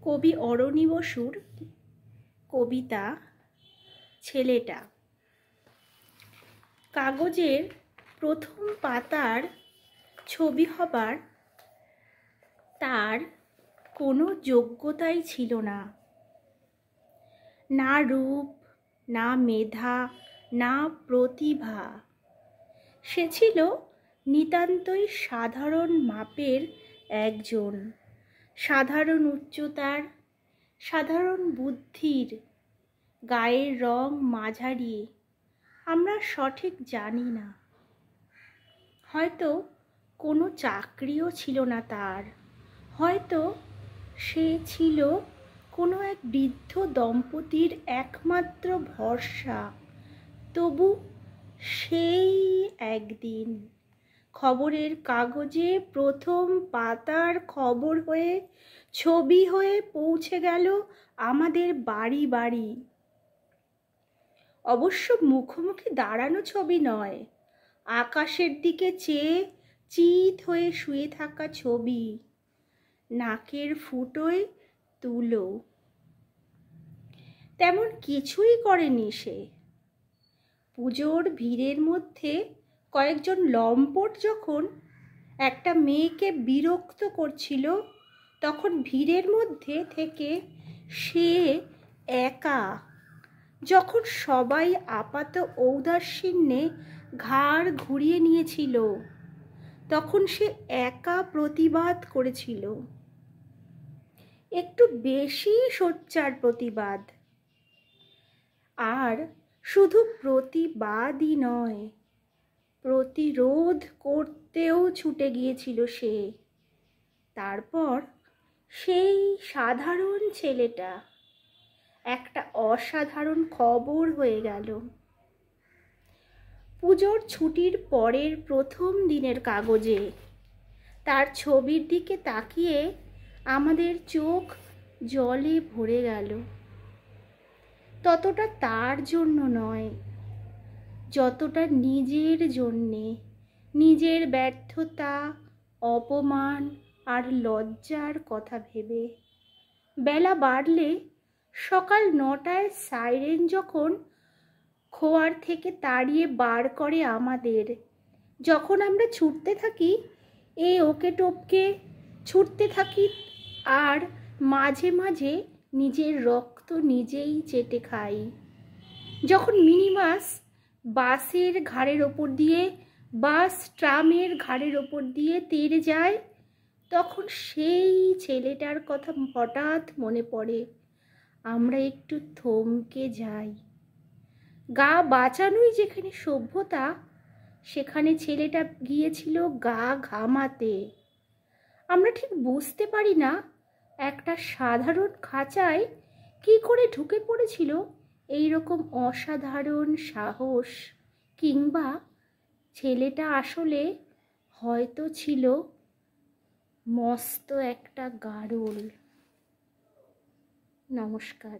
কবি অরণি বসুর কবিতা ছেলেটা। কাগজের প্রথম পাতার ছবি হবার তার কোনো যোগ্যতাই ছিল না, না রূপ, না মেধা, না প্রতিভা। সে ছিল নিতান্তই সাধারণ মাপের একজন, সাধারণ উচ্চতার, সাধারণ বুদ্ধির, গায়ের রং মাঝারি, আমরা সঠিক জানি না। হয়তো কোনো চাকরিও ছিল না তার, হয়তো সে ছিল কোনো এক বৃদ্ধ দম্পতির একমাত্র ভরসা। তবু সেই একদিন খবরের কাগজে প্রথম পাতার খবর হয়ে, ছবি হয়ে পৌঁছে গেল আমাদের বাড়ি বাড়ি। অবশ্য মুখোমুখি দাঁড়ানো ছবি নয়, আকাশের দিকে চেয়ে চিত হয়ে শুয়ে থাকা ছবি, নাকের ফুটোয় তুলো। তেমন কিছুই করেনি সে। পুজোর ভিড়ের মধ্যে কয়েকজন লম্পট যখন একটা মেয়েকে বিরক্ত করছিল, তখন ভিড়ের মধ্যে থেকে সে একা, যখন সবাই আপাত ঔদাসীন্যে ঘাড় ঘুরিয়ে নিয়েছিল, তখন সে একা প্রতিবাদ করেছিল। একটু বেশি সোচ্চার প্রতিবাদ। আর শুধু প্রতিবাদই নয়, প্রতিরোধ করতেও ছুটে গিয়েছিল সে। তারপর সেই সাধারণ ছেলেটা একটা অসাধারণ খবর হয়ে গেল। পুজোর ছুটির পরের প্রথম দিনের কাগজে তার ছবির দিকে তাকিয়ে আমাদের চোখ জলে ভরে গেল। ততটা তার জন্য নয়, যতটা নিজের জন্যে, নিজের ব্যর্থতা, অপমান আর লজ্জার কথা ভেবে। বেলা বাড়লে, সকাল 9টায় সাইরেন যখন খোয়ার থেকে তাড়িয়ে বার করে আমাদের, যখন আমরা ছুটতে থাকি ওকে টপকে, ছুটতে থাকি আর মাঝে মাঝে নিজের রক্ত নিজেই চেটে খাই। যখন মিনিবাস বাসের ঘাড়ের ওপর দিয়ে, বাস ট্রামের ঘাড়ের ওপর দিয়ে তেড়ে যায়, তখন সেই ছেলেটার কথা হঠাৎ মনে পড়ে। আমরা একটু থমকে যাই। গা বাঁচানোই যেখানে সভ্যতা, সেখানে ছেলেটা গিয়েছিল গা ঘামাতে। আমরা ঠিক বুঝতে পারি না একটা সাধারণ খাঁচায় কি করে ঢুকে পড়েছিল এইরকম অসাধারণ সাহস, কিংবা ছেলেটা আসলে হয়তো ছিল মস্ত একটা গাড়ল। নমস্কার।